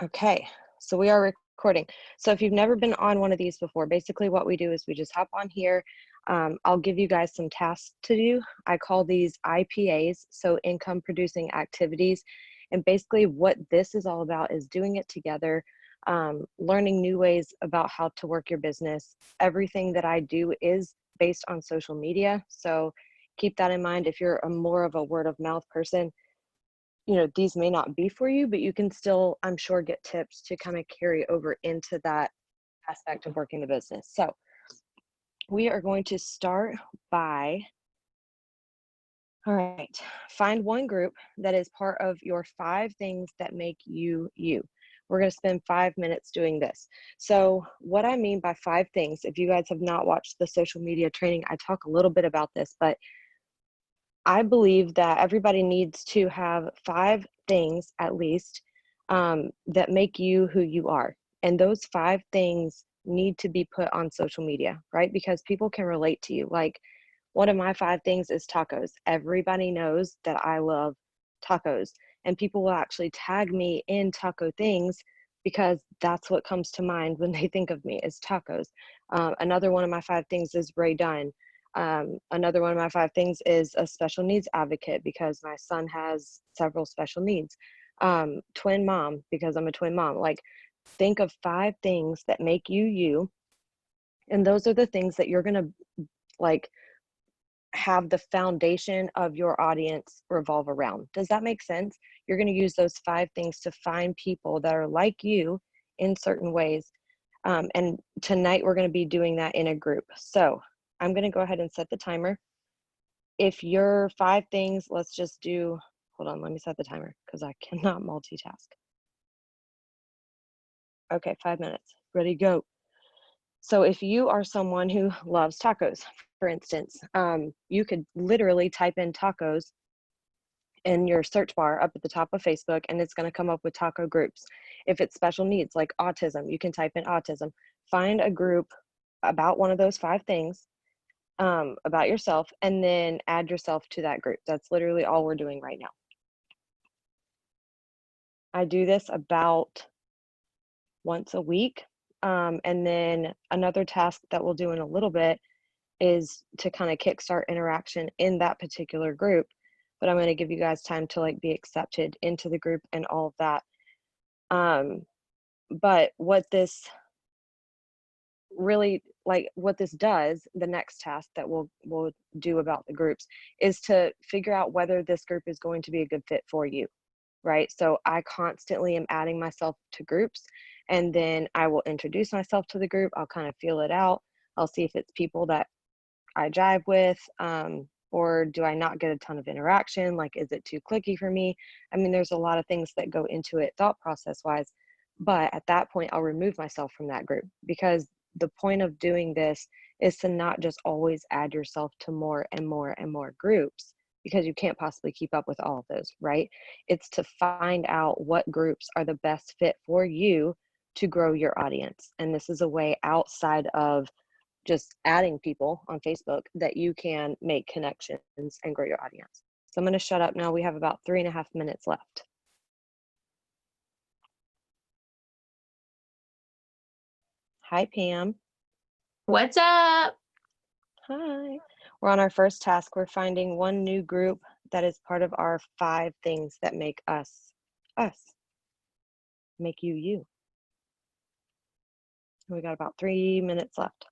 Okay, so we are recording. So if you've never been on one of these before, basically what we do is we just hop on here. I'll give you guys some tasks to do. I call these IPAs, so income producing activities. And basically what this is all about is doing it together, learning new ways about how to work your business. Everything that I do is based on social media. So keep that in mind. If you're a more of a word of mouth person, these may not be for you, but you can still, I'm sure, get tips to kind of carry over into that aspect of working the business. So we are going to start by, all right, find one group that is part of your 5 things that make you you. We're going to spend 5 minutes doing this. So what I mean by 5 things, if you guys have not watched the social media training, I talk a little bit about this, but I believe that everybody needs to have 5 things at least that make you who you are. And those 5 things need to be put on social media, right? Because people can relate to you. Like, one of my 5 things is tacos. Everybody knows that I love tacos, and people will actually tag me in taco things because that's what comes to mind when they think of me is tacos. Another one of my 5 things is Ray Dunn. Another one of my 5 things is a special needs advocate because my son has several special needs. Twin mom because I'm a twin mom. Like, think of 5 things that make you you, and those are the things that you're gonna like have the foundation of your audience revolve around. Does that make sense? You're gonna use those 5 things to find people that are like you in certain ways. And tonight we're gonna be doing that in a group. So I'm gonna go ahead and set the timer. If your 5 things, let's just do, hold on, let me set the timer because I cannot multitask. Okay, 5 minutes. Ready, go. So if you are someone who loves tacos, for instance, you could literally type in tacos in your search bar up at the top of Facebook, and it's going to come up with taco groups. If it's special needs like autism, you can type in autism. Find a group about one of those 5 things about yourself, and then add yourself to that group. That's literally all we're doing right now. I do this about once a week. And then another task that we'll do in a little bit is to kind of kickstart interaction in that particular group. But I'm going to give you guys time to like be accepted into the group and all of that. But what this really, like, what this does, the next task that we'll do about the groups is to figure out whether this group is going to be a good fit for you, right? So I constantly am adding myself to groups, and then I will introduce myself to the group. I'll kind of feel it out. I'll see if it's people that I jive with, or do I not get a ton of interaction? Like, is it too clicky for me? I mean, there's a lot of things that go into it thought process wise, but at that point, I'll remove myself from that group because the point of doing this is to not just always add yourself to more and more and more groups because you can't possibly keep up with all of those, right? It's to find out what groups are the best fit for you to grow your audience. And this is a way outside of just adding people on Facebook that you can make connections and grow your audience. So I'm going to shut up now. We have about 3.5 minutes left. Hi, Pam. What's up? Hi. We're on our first task. We're finding one new group that is part of our 5 things that make us, make you, you. We got about 3 minutes left.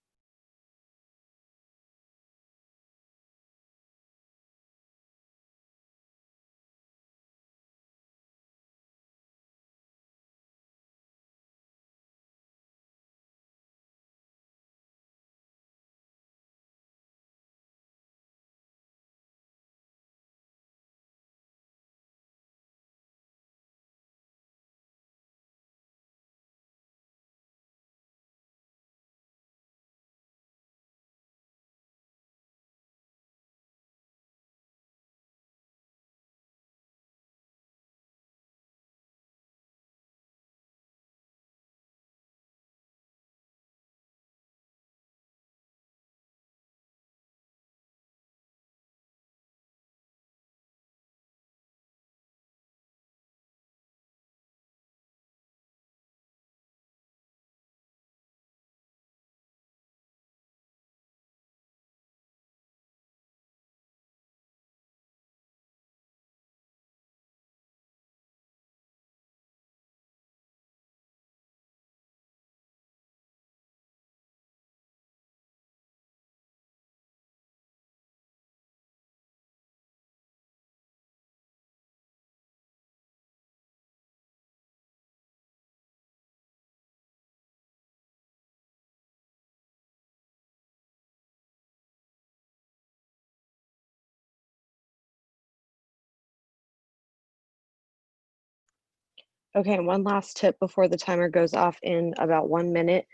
Okay, and one last tip before the timer goes off in about 1 minute,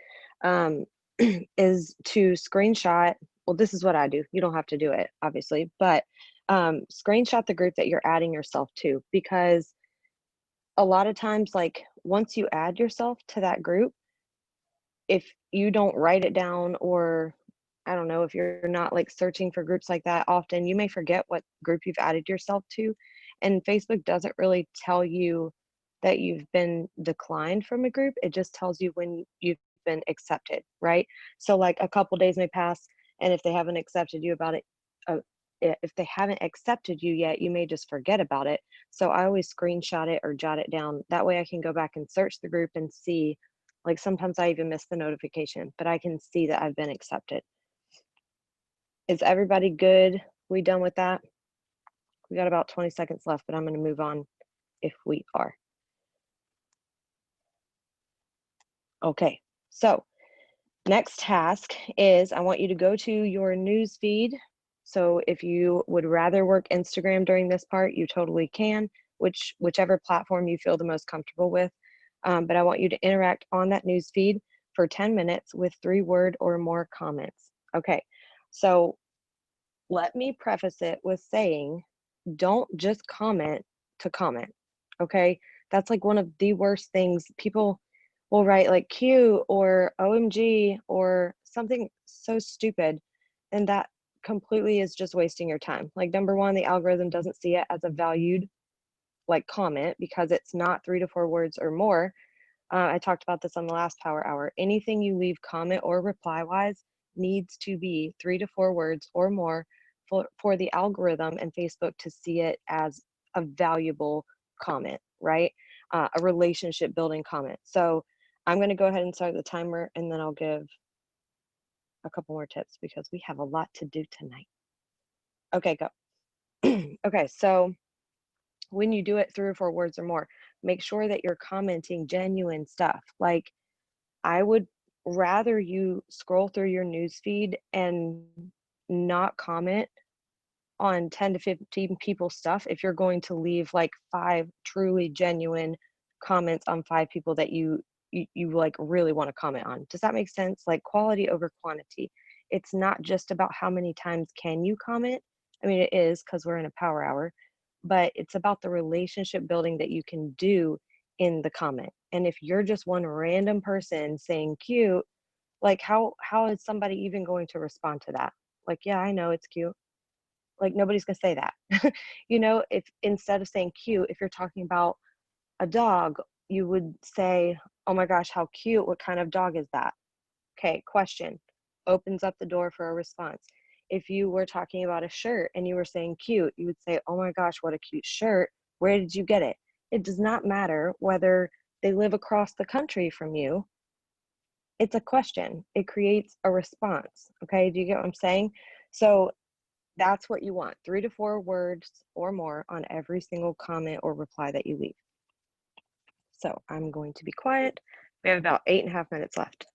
um, is to screenshot. Well, this is what I do. You don't have to do it, obviously, but screenshot the group that you're adding yourself to, because a lot of times, like once you add yourself to that group, if you don't write it down, or I don't know, if you're not like searching for groups like that often, you may forget what group you've added yourself to. And Facebook doesn't really tell you that you've been declined from a group. It just tells you when you've been accepted, right? So like a couple days may pass, and if they haven't accepted you about it, uh, if they haven't accepted you yet, you may just forget about it. So I always screenshot it or jot it down. That way I can go back and search the group and see, like sometimes I even miss the notification, but I can see that I've been accepted. Is everybody good? We done with that? We got about 20 seconds left, but I'm going to move on if we are. Okay, so next task is I want you to go to your news feed. So if you would rather work Instagram during this part, you totally can, whichever platform you feel the most comfortable with. But I want you to interact on that news feed for 10 minutes with 3-word or more comments. Okay, so let me preface it with saying, don't just comment to comment. Okay, that's like one of the worst things. People will write like cute or OMG or something so stupid, and that completely is just wasting your time. Like, number one, the algorithm doesn't see it as a valued like comment because it's not 3 to 4 words or more. I talked about this on the last Power Hour. Anything you leave comment or reply wise needs to be 3 to 4 words or more for the algorithm and Facebook to see it as a valuable comment, right? A relationship building comment. So I'm going to go ahead and start the timer, and then I'll give a couple more tips because we have a lot to do tonight. Okay, go. Okay, so when you do it 3 or 4 words or more, make sure that you're commenting genuine stuff. Like, I would rather you scroll through your news feed and not comment on 10 to 15 people's stuff if you're going to leave like 5 truly genuine comments on 5 people that you like really want to comment on. Does that make sense? Like, quality over quantity. It's not just about how many times can you comment. I mean, it is because we're in a power hour, but it's about the relationship building that you can do in the comment. And if you're just one random person saying cute, like how is somebody even going to respond to that? Like, yeah, I know it's cute. Like, nobody's gonna say that. If instead of saying cute, if you're talking about a dog, you would say, oh my gosh, how cute. What kind of dog is that? Okay, question opens up the door for a response. If you were talking about a shirt and you were saying cute, you would say, oh my gosh, what a cute shirt. Where did you get it? It does not matter whether they live across the country from you. It's a question. It creates a response. Okay, do you get what I'm saying? So that's what you want, 3 to 4 words or more on every single comment or reply that you leave. So I'm going to be quiet. We have about 8.5 minutes left.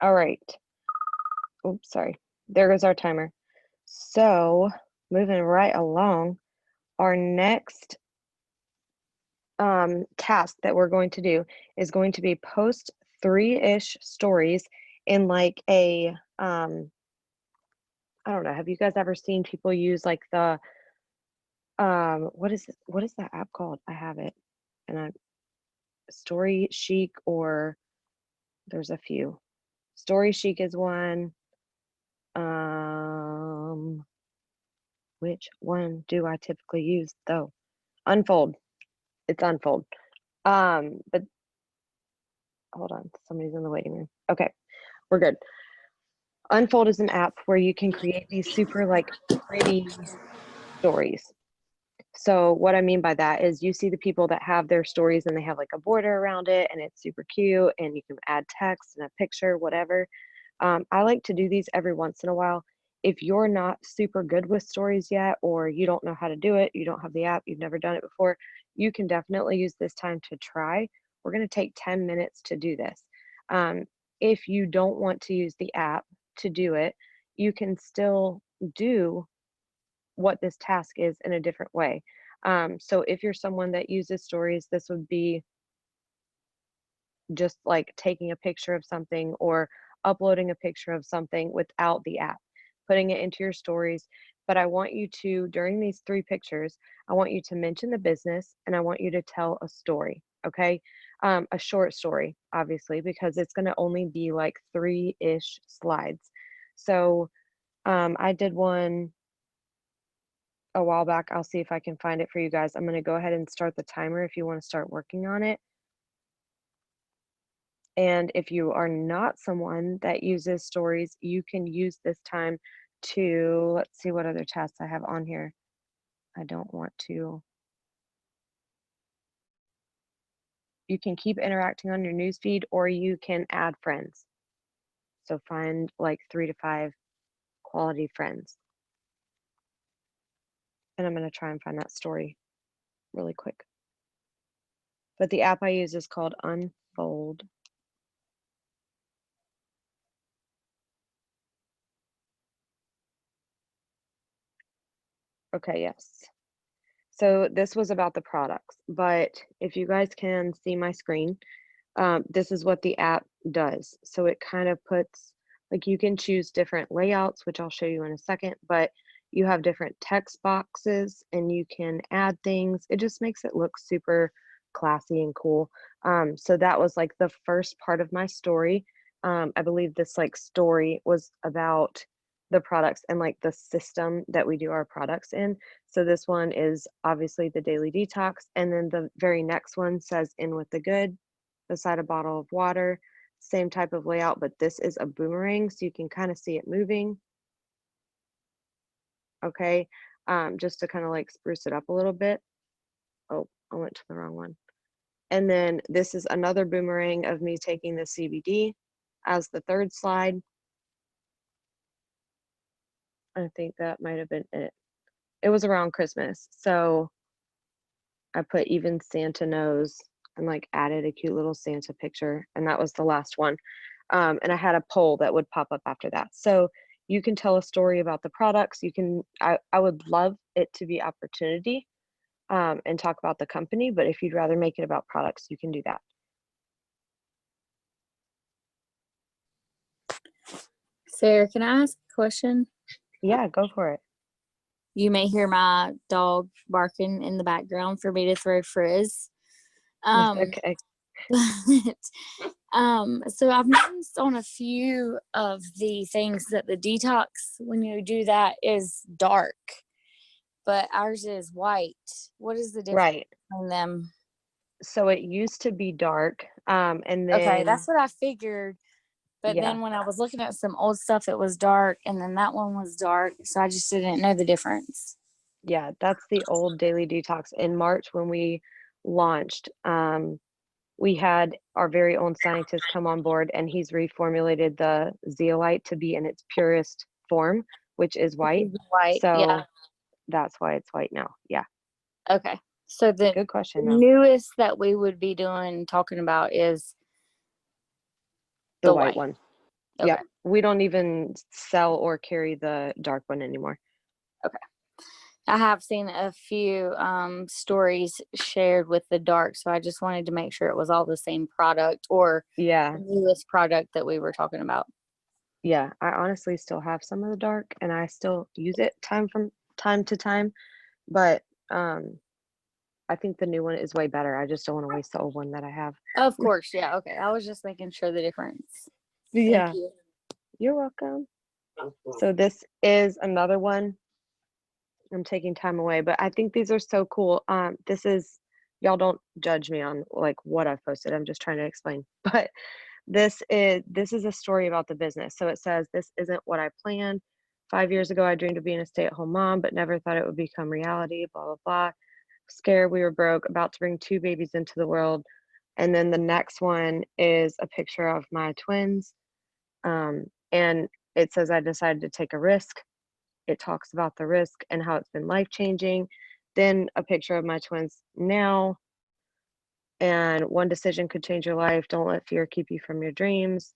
All right. Oops, sorry. There goes our timer. So moving right along, our next task that we're going to do is going to be post 3-ish stories in like a I don't know. Have you guys ever seen people use like the what is that app called? I have it. And I Story Chic, or there's a few. Story Chic is one. Which one do I typically use though? Unfold. It's Unfold. But hold on, somebody's in the waiting room. Okay, we're good. Unfold is an app where you can create these super like pretty stories. So what I mean by that is you see the people that have their stories and they have like a border around it and it's super cute and you can add text and a picture, whatever. I like to do these every once in a while. If you're not super good with stories yet, or you don't know how to do it, you don't have the app, you've never done it before, you can definitely use this time to try. We're going to take 10 minutes to do this. If you don't want to use the app to do it, you can still do what this task is in a different way. So if you're someone that uses stories, this would be just like taking a picture of something or uploading a picture of something without the app, putting it into your stories. But I want you to, during these 3 pictures, I want you to mention the business and I want you to tell a story. Okay. A short story, obviously, because it's going to only be like 3-ish slides. So I did one a while back. I'll see if I can find it for you guys. I'm going to go ahead and start the timer if you want to start working on it. And if you are not someone that uses stories, you can use this time to, let's see what other tasks I have on here. I don't want to. You can keep interacting on your newsfeed or you can add friends. So find like 3 to 5 quality friends. And I'm going to try and find that story really quick. But the app I use is called Unfold. Okay, yes. So this was about the products, but if you guys can see my screen, this is what the app does. So it kind of puts, like you can choose different layouts, which I'll show you in a second, but you have different text boxes and you can add things. It just makes it look super classy and cool. So that was like the first part of my story. I believe this like story was about the products and like the system that we do our products in. So this one is obviously the daily detox. And then the very next one says in with the good, beside a bottle of water, same type of layout, but this is a boomerang. So you can kind of see it moving. Okay. Just to kind of like spruce it up a little bit. Oh, I went to the wrong one. And then this is another boomerang of me taking the CBD as the third slide. I think that might have been it. It was around Christmas. So I put even Santa knows and like added a cute little Santa picture. And that was the last one. And I had a poll that would pop up after that. So you can tell a story about the products. You can, I would love it to be opportunity and talk about the company, but if you'd rather make it about products, you can do that. Sarah, can I ask a question? Yeah, go for it. You may hear my dog barking in the background for me to throw frizz. Okay. So I've noticed on a few of the things that the detox, when you do that, is dark, but ours is white. What is the difference Right. between them? So it used to be dark. And Okay, then, that's what I figured. But yeah, then when I was looking at some old stuff, it was dark, and then that one was dark. So I just didn't know the difference. yeah, that's the old daily detox. In March when we launched, we had our very own scientist come on board and he's reformulated the zeolite to be in its purest form, which is white. White, So yeah. that's why it's white now. Yeah. Okay. So the Good question though. newest that we would be doing talking about is The the white white. one. Yeah, Okay. we don't even sell or carry the dark one anymore. I have seen a few stories shared with the dark, so I just wanted to make sure it was all the same product or Yeah, newest product that we were talking about. yeah. I honestly still have some of the dark, and I still use it from time to time. But I think the new one is way better. I just don't want to waste the old one that I have. Of course, yeah. Okay, I was just making sure the difference. Thank Yeah, you. you're welcome. So this is another one. I'm taking time away, but I think these are so cool. This is y'all don't judge me on like what I've posted. I'm just trying to explain. But this is a story about the business. So it says this isn't what I planned. 5 years ago, I dreamed of being a stay-at-home mom, but never thought it would become reality. Blah blah blah. Scared we were broke, about to bring two babies into the world. And then the next one is a picture of my twins. And it says I decided to take a risk. It talks about the risk and how it's been life changing. Then a picture of my twins now. And one decision could change your life. Don't let fear keep you from your dreams.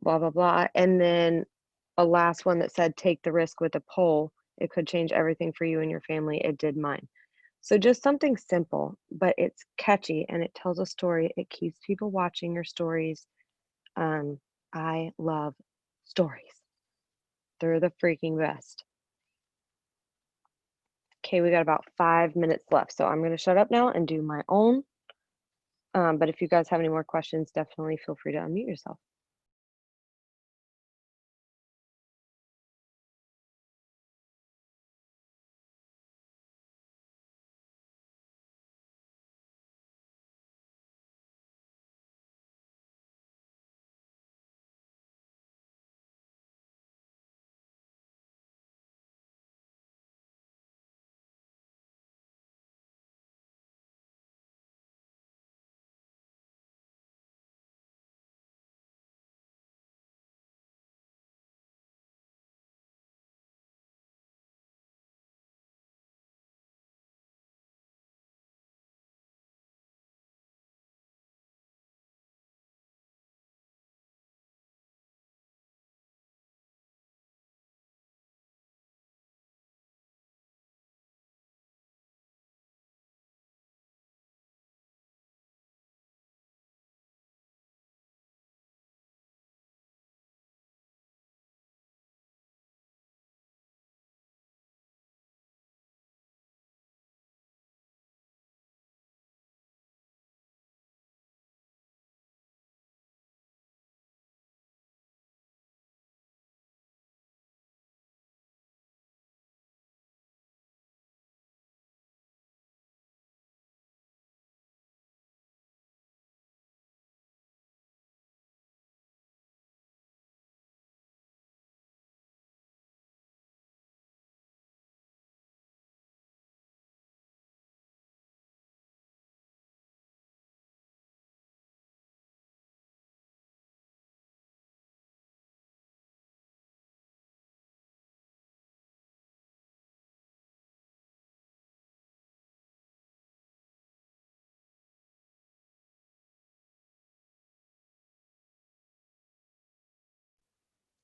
Blah, blah, blah. And then a last one that said, take the risk with a poll. It could change everything for you and your family. It did mine. So just something simple, but it's catchy and it tells a story. It keeps people watching your stories. Um, I love stories. They're the freaking best. Okay, we got about 5 minutes left, so I'm going to shut up now and do my own. But if you guys have any more questions, definitely feel free to unmute yourself.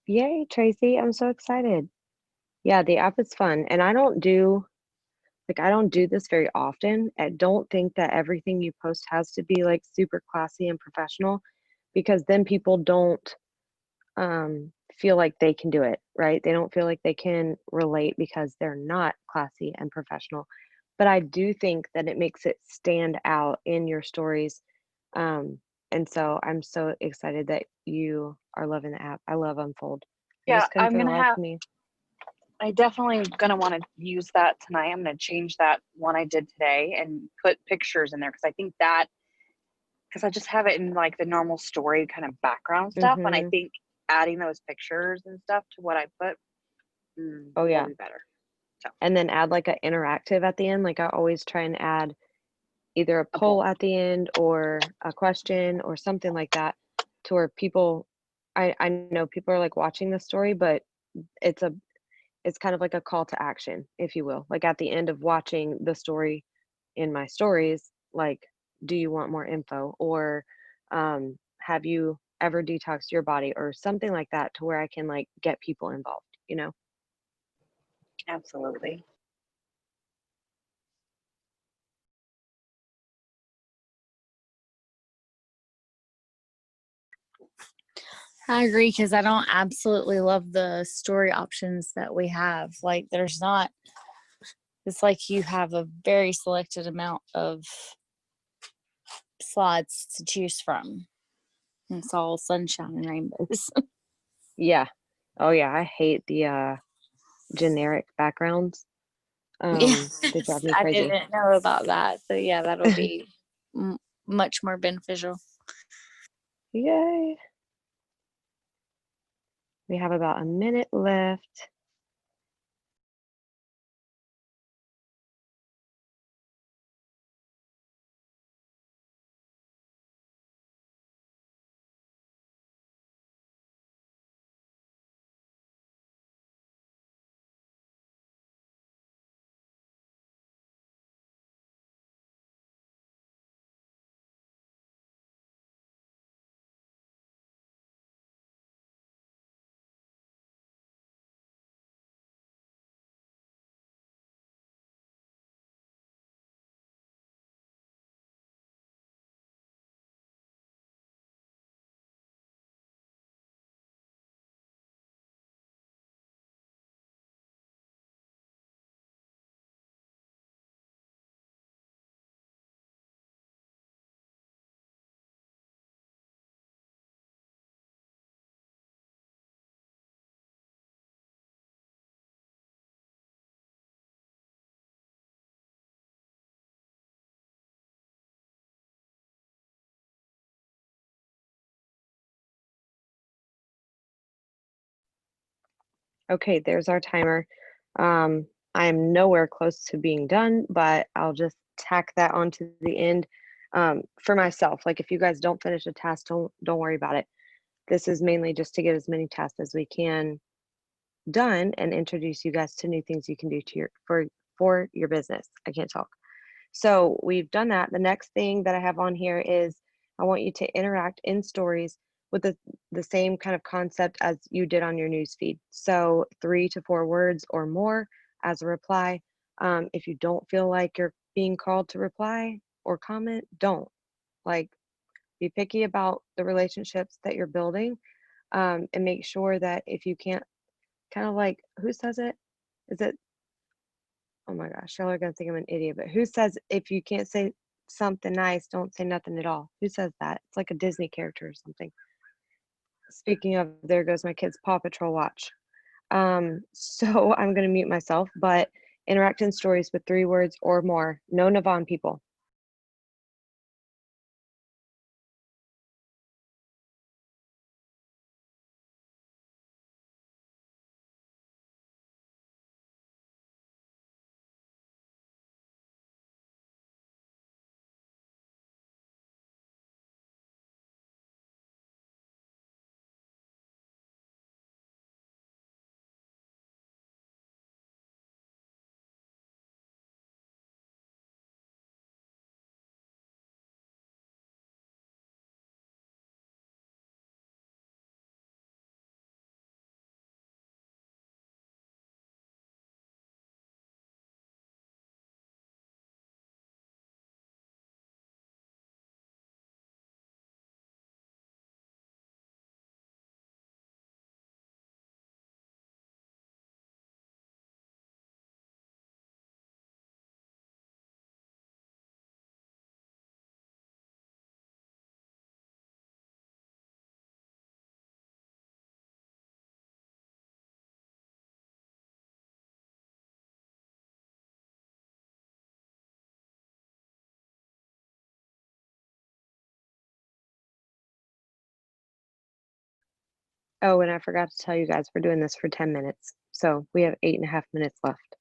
Yay, Tracy, I'm so excited. Yeah, the app is fun, and I don't do this very often. I don't think that everything you post has to be like super classy and professional because then people don't feel like they can do it, right? They don't feel like they can relate because they're not classy and professional. But I do think that it makes it stand out in your stories. Um, and so I'm so excited that you are loving the app. I love Unfold. I Yeah, just couldn't for the life of me. I definitely gonna want to use that tonight. I'm gonna change that one I did today and put pictures in there because I just have it in like the normal story kind of background stuff, and I Hmm. think adding those pictures and stuff to what I put Oh will yeah. be better. So And then add like an interactive at the end. Like I always try and add either a a poll poll. at the end or a question or something like that to where people I know people are like watching the story, but it's a it's kind of like a call to action, if you will. Like at the end of watching the story in my stories, like, do you want more info? Or have you ever detox your body or something like that to where I can like get people involved, you know? Absolutely. I agree because I don't absolutely love the story options that we have. Like, there's not, it's like you have a very selected amount of slides to choose from. And it's all sunshine and rainbows. Yeah. Oh yeah, I hate the generic backgrounds. They drive Yes, me I crazy. didn't know about that. So, yeah, that'll be much more beneficial. Yay. We have about a minute left. Okay, there's our timer. I am nowhere close to being done, but I'll just tack that onto the end. For myself, like if you guys don't finish a task, don't worry about it. This is mainly just to get as many tasks as we can done and introduce you guys to new things you can do to your for your business. I can't talk. So we've done that. The next thing that I have on here is I want you to interact in stories with the same kind of concept as you did on your news feed. So 3 to 4 words or more as a reply. If you don't feel like you're being called to reply or comment, don't. Like, be picky about the relationships that you're building, and make sure that if you can't, kind of like, who says it? Is it, oh my gosh, y'all are gonna think I'm an idiot, but who says if you can't say something nice, don't say nothing at all? Who says that? It's like a Disney character or something. Speaking of, there goes my kid's Paw Patrol watch. So I'm gonna mute myself, but interact in stories with 3 words or more. No Navon people. Oh, and I forgot to tell you guys, we're doing this for 10 minutes. So we have 8.5 minutes left.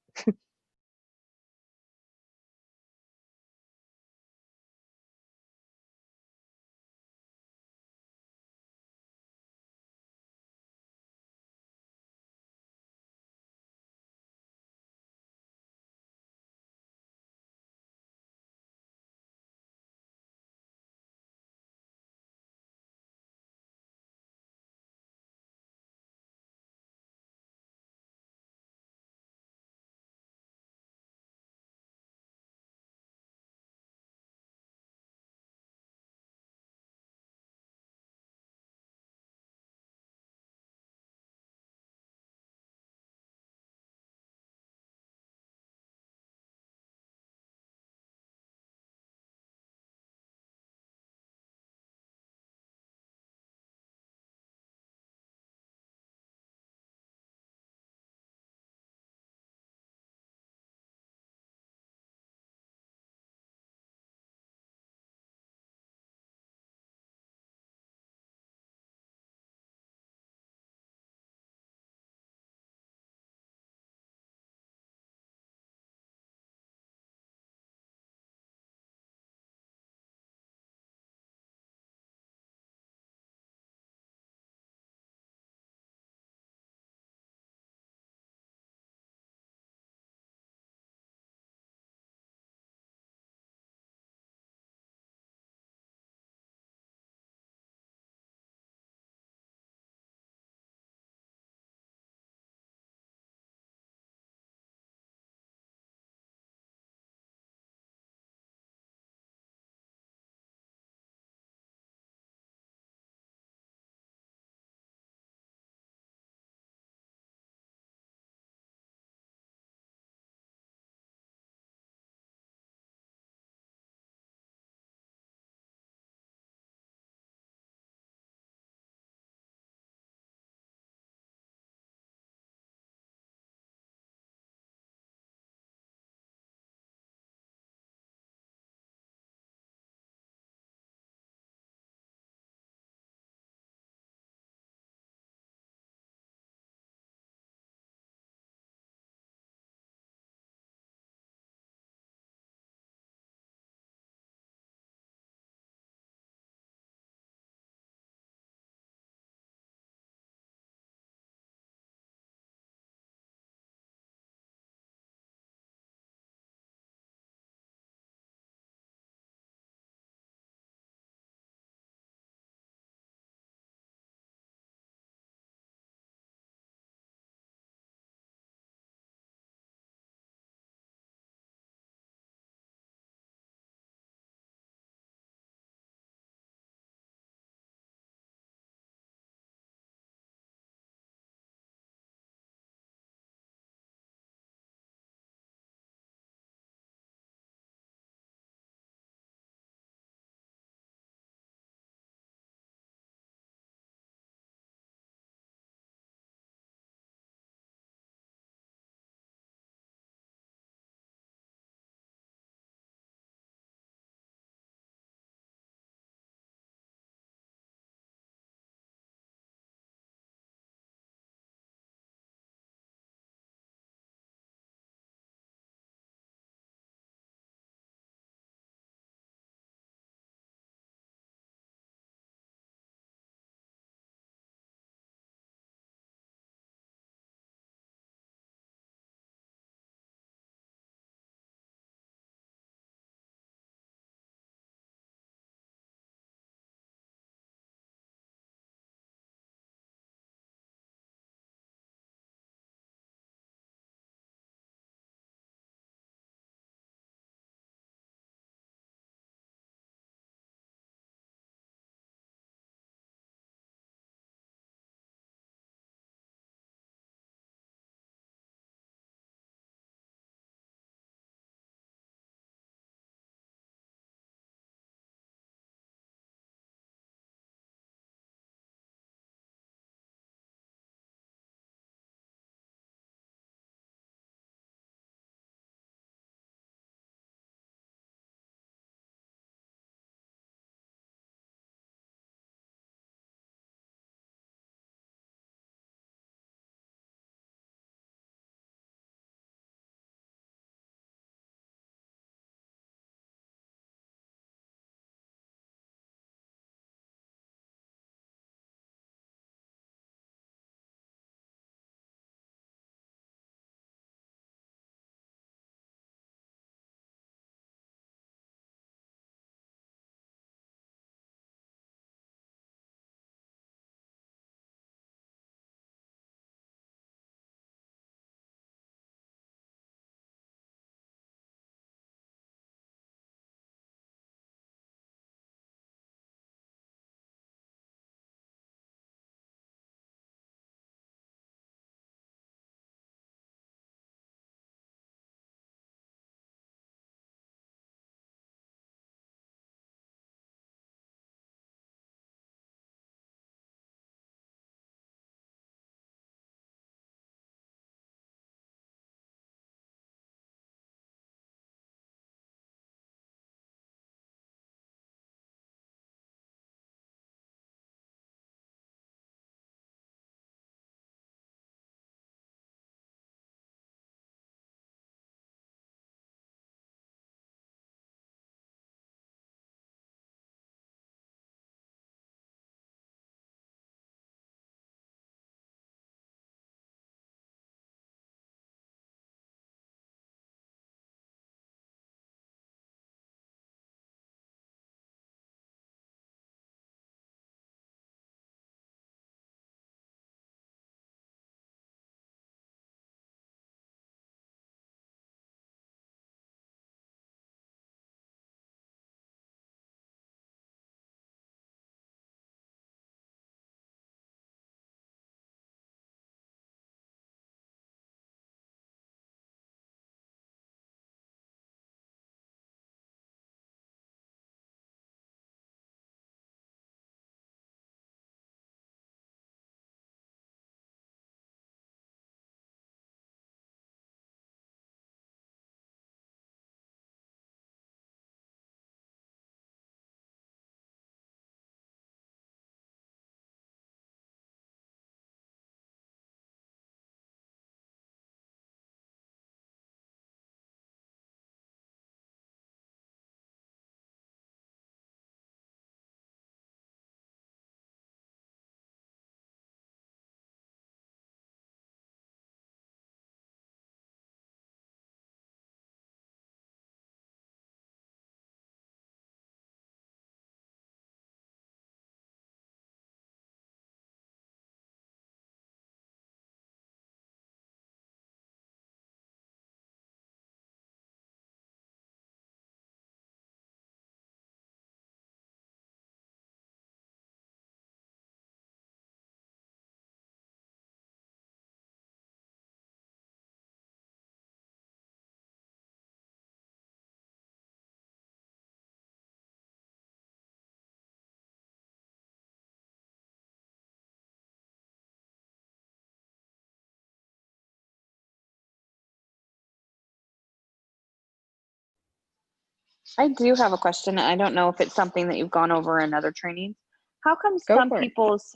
I do have a question. I don't know if it's something that you've gone over in other trainings. How come Go some for it. people's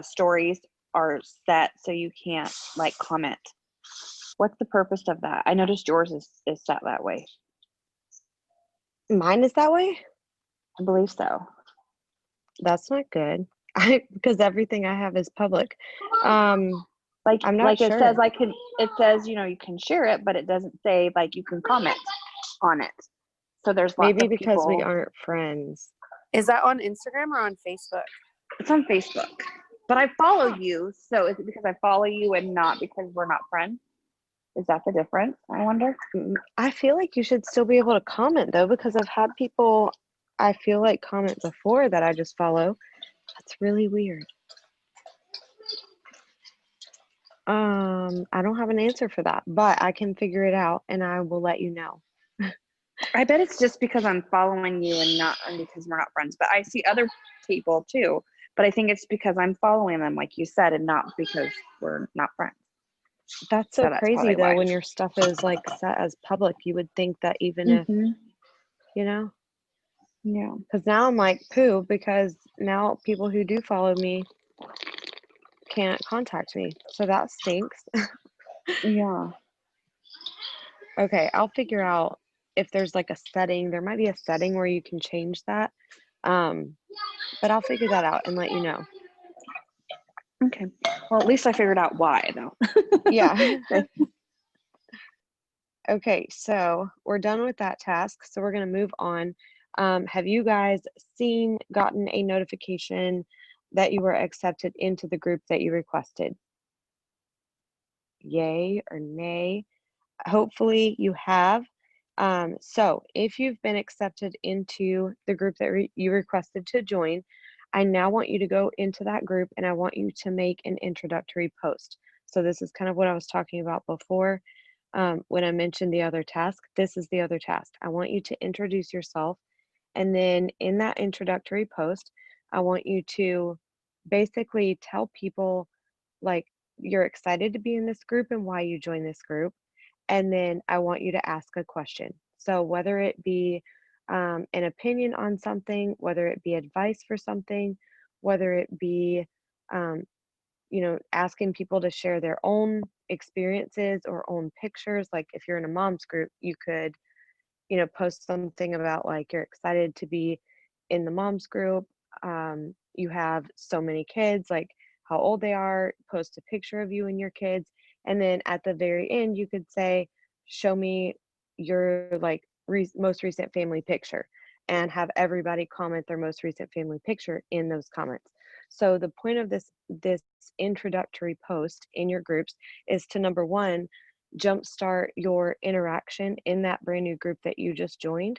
stories are set so you can't like comment? What's the purpose of that? I noticed yours is set that way. Mine is that way? I believe so. That's not good. I because everything I have is public. I'm not Like it sure. says it says, you know, you can share it, but it doesn't say like you can comment on it. So there's lots Maybe of because we people. aren't friends. Is that on Instagram or on Facebook? It's on Facebook. But I follow you, so is it because I follow you and not because we're not friends? Is that the difference? I wonder. I feel like you should still be able to comment though, because I've had people I feel like comment before that I just follow. That's really weird. I don't have an answer for that, but I can figure it out and I will let you know. I bet it's just because I'm following you and because we're not friends. But I see other people too. But I think it's because I'm following them, like you said, and not because we're not friends. That's so So that's crazy probably though, why. when your stuff is like set as public, you would think that even if, you know, Yeah. because now I'm like poo, because now people who do follow me can't contact me. So that stinks. Yeah. Okay, I'll figure out if there's like a setting. There might be a setting where you can change that. But I'll figure that out and let you know. Okay. Well, at least I figured out why, though. Yeah. Okay, so we're done with that task. So we're going to move on. Have you guys gotten a notification that you were accepted into the group that you requested? Yay or nay? Hopefully you have. So if you've been accepted into the group that you requested to join, I now want you to go into that group and I want you to make an introductory post. So this is kind of what I was talking about before. When I mentioned the other task, this is the other task. I want you to introduce yourself. And then in that introductory post, I want you to basically tell people like you're excited to be in this group and why you joined this group. And then I want you to ask a question. So whether it be an opinion on something, whether it be advice for something, whether it be um, asking people to share their own experiences or own pictures. Like if you're in a mom's group, you could, post something about like you're excited to be in the mom's group. You have so many kids, like how old they are, post a picture of you and your kids. And then at the very end, you could say, show me your like most recent family picture and have everybody comment their most recent family picture in those comments. So the point of this introductory post in your groups is to number one, jumpstart your interaction in that brand new group that you just joined.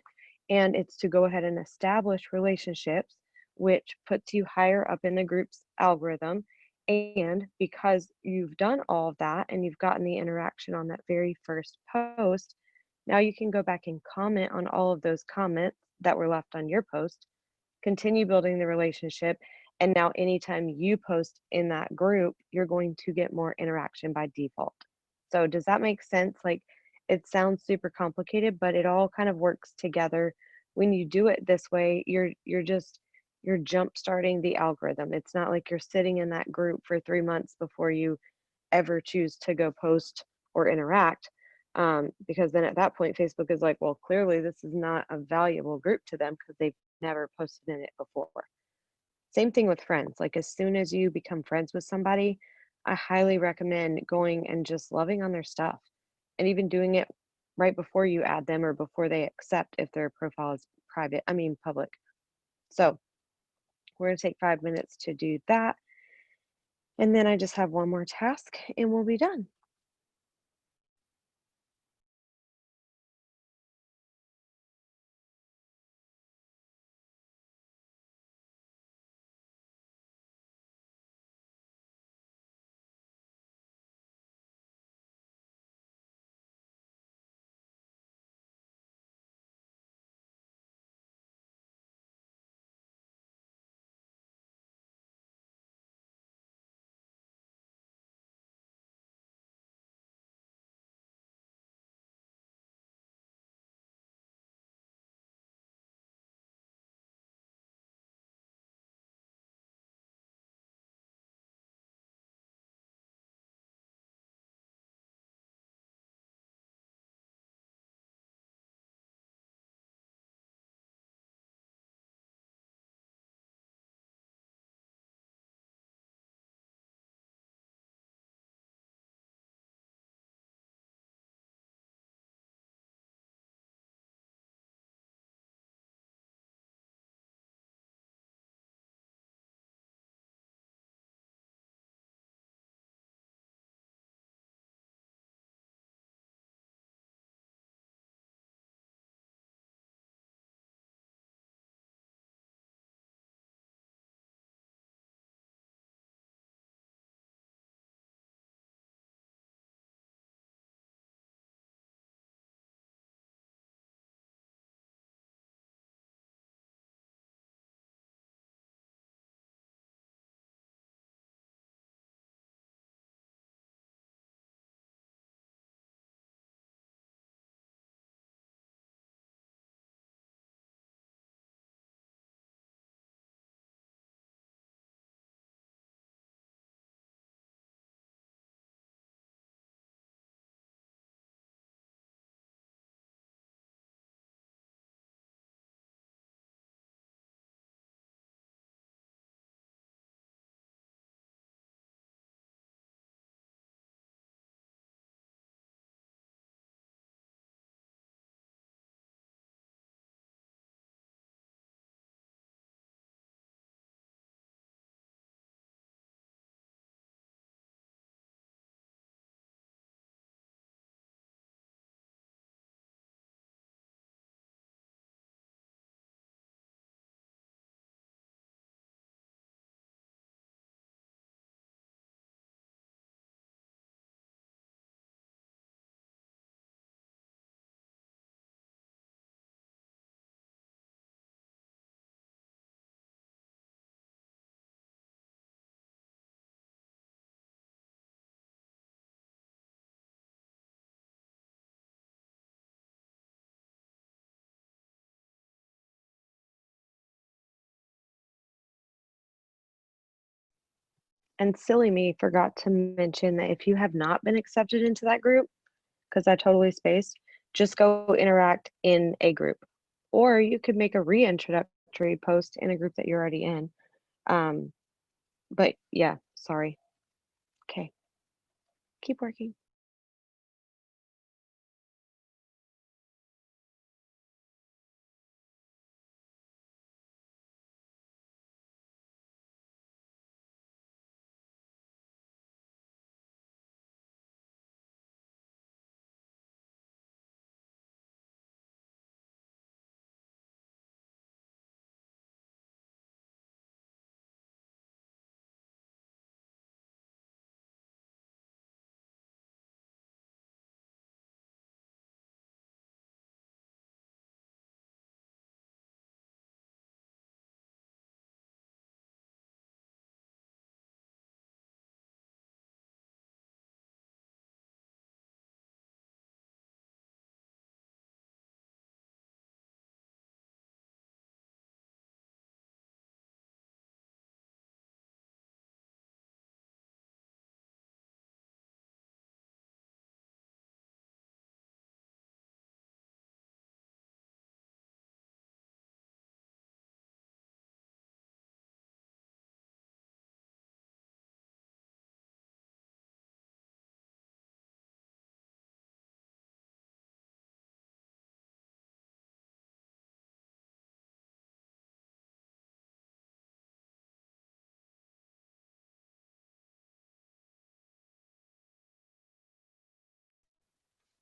And it's to go ahead and establish relationships, which puts you higher up in the group's algorithm. And because you've done all of that and you've gotten the interaction on that very first post, now you can go back and comment on all of those comments that were left on your post, continue building the relationship. And now, anytime you post in that group, you're going to get more interaction by default. So, does that make sense? Like, it sounds super complicated, but it all kind of works together. When you do it this way, you're jump starting the algorithm. It's not like you're sitting in that group for 3 months before you ever choose to go post or interact. Because then at that point, Facebook is like, well, clearly this is not a valuable group to them because they've never posted in it before. Same thing with friends. Like as soon as you become friends with somebody, I highly recommend going and just loving on their stuff and even doing it right before you add them or before they accept if their profile is public. So we're going to take 5 minutes to do that. And then I just have one more task and we'll be done. And silly me forgot to mention that if you have not been accepted into that group, because I totally spaced, just go interact in a group. Or you could make a reintroductory post in a group that you're already in. Um, but yeah, sorry. Okay, keep working.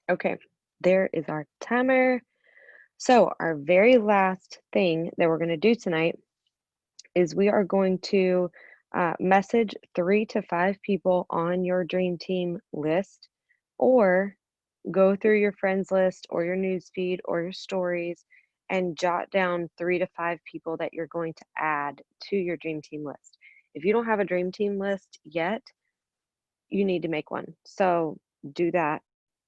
Okay, there is our timer. So our very last thing that we're going to do tonight is we are going to message 3 to 5 people on your dream team list, or go through your friends list or your news feed or your stories and jot down 3 to 5 people that you're going to add to your dream team list. If you don't have a dream team list yet, you need to make one. So do that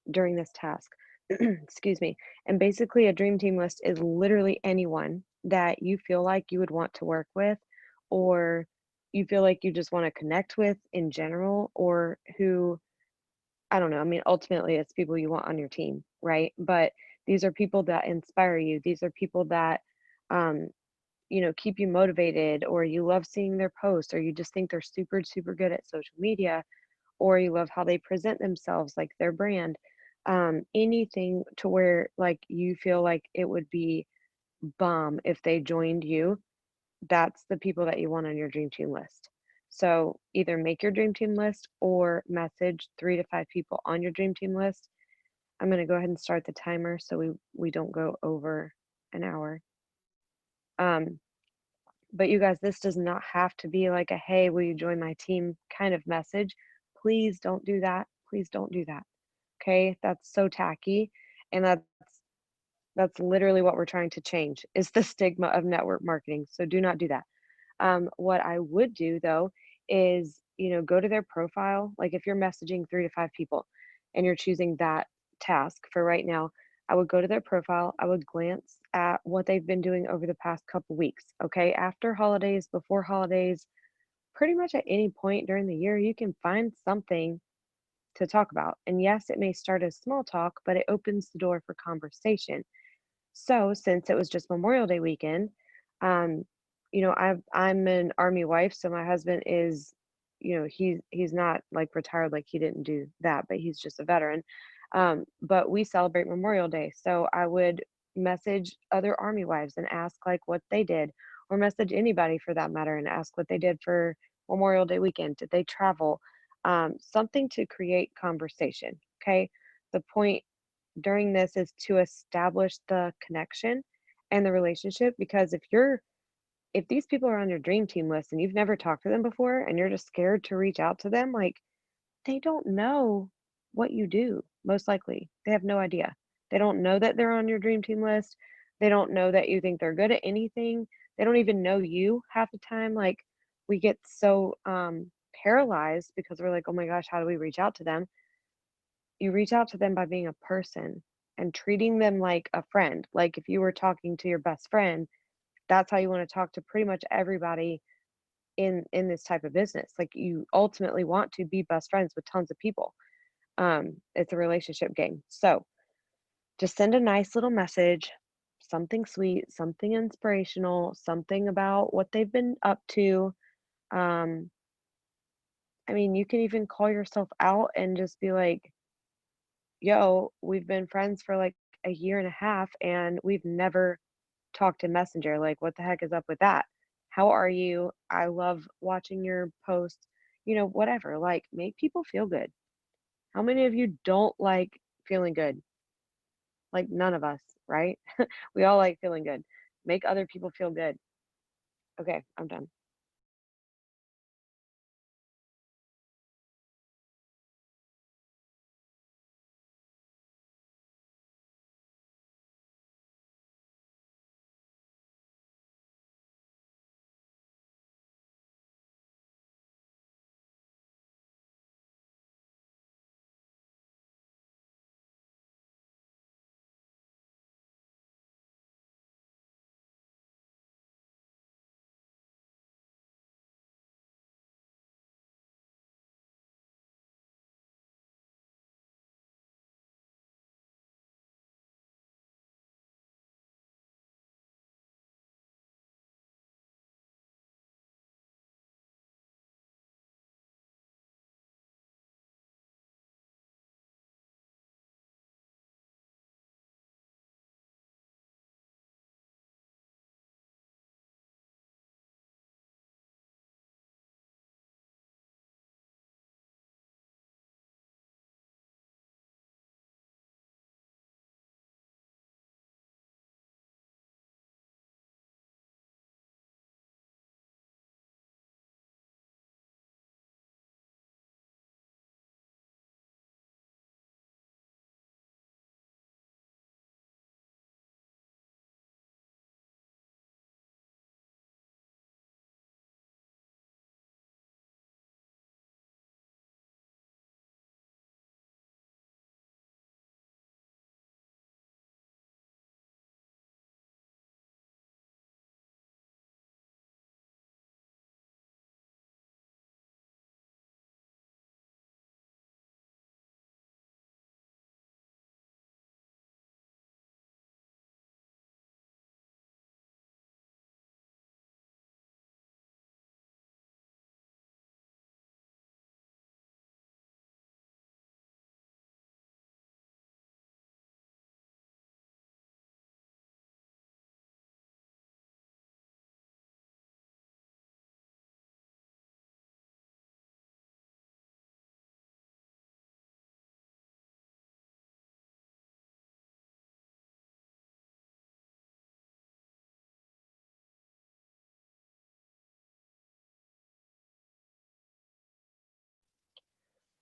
during this task. Excuse me. And basically, a dream team list is literally anyone that you feel like you would want to work with, or you feel like you just want to connect with in general, or who, I don't know. I mean, ultimately, it's people you want on your team, right? But these are people that inspire you. These are people that, um, keep you motivated, or you love seeing their posts, or you just think they're super, super good at social media, or you love how they present themselves, like their brand. Anything to where like you feel like it would be bomb if they joined you, that's the people that you want on your dream team list. So either make your dream team list or message 3 to 5 people on your dream team list. I'm going to go ahead and start the timer so we don't go over an hour. Um, but you guys, this does not have to be like a hey, will you join my team kind of message. Please don't do that. Please don't do that. Okay, that's so tacky, and that's literally what we're trying to change is the stigma of network marketing. So do not do that. What I would do though is, go to their profile. Like if you're messaging 3 to 5 people and you're choosing that task for right now, I would go to their profile. I would glance at what they've been doing over the past couple weeks. Okay. After holidays, before holidays, pretty much at any point during the year, you can find something to talk about. And yes, it may start as small talk, but it opens the door for conversation. So since it was just Memorial Day weekend, um, I'm an Army wife, so my husband is, he's not like retired, like he didn't do that, but he's just a veteran. But we celebrate Memorial Day, so I would message other Army wives and ask like what they did, or message anybody for that matter and ask what they did for Memorial Day weekend. Did they travel? Something to create conversation. Okay. The point during this is to establish the connection and the relationship, because if these people are on your dream team list and you've never talked to them before and you're just scared to reach out to them, like they don't know what you do. Most likely they have no idea. They don't know that they're on your dream team list. They don't know that you think they're good at anything. They don't even know you half the time. Like we get so paralyzed because we're like, oh my gosh, how do we reach out to them? You reach out to them by being a person and treating them like a friend. Like if you were talking to your best friend, that's how you want to talk to pretty much everybody in this type of business. Like, you ultimately want to be best friends with tons of people. It's a relationship game. So just send a nice little message, something sweet, something inspirational, something about what they've been up to. Um, I mean, you can even call yourself out and just be like, yo, we've been friends for like a year and a half and we've never talked in Messenger. Like, what the heck is up with that? How are you? I love watching your posts, whatever. Like, make people feel good. How many of you don't like feeling good? Like, none of us, right? We all like feeling good. Make other people feel good. Okay, I'm done.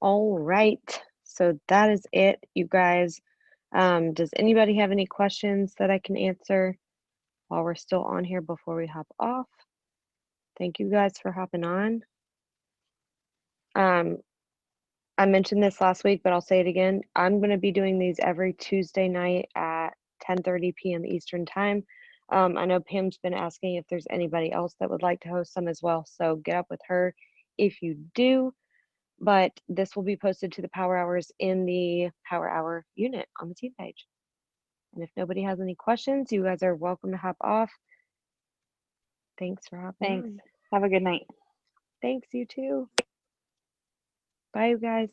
All right. So that is it, you guys. Does anybody have any questions that I can answer while we're still on here before we hop off? Thank you guys for hopping on. I mentioned this last week, but I'll say it again. I'm going to be doing these every Tuesday night at 10:30 p.m. Eastern time. I know Pam's been asking if there's anybody else that would like to host some as well. So get up with her if you do. But this will be posted to the Power Hours in the Power Hour unit on the team page. And if nobody has any questions, you guys are welcome to hop off. Thanks for hopping Thanks. on. Have a good night. Thanks, you too. Bye, you guys.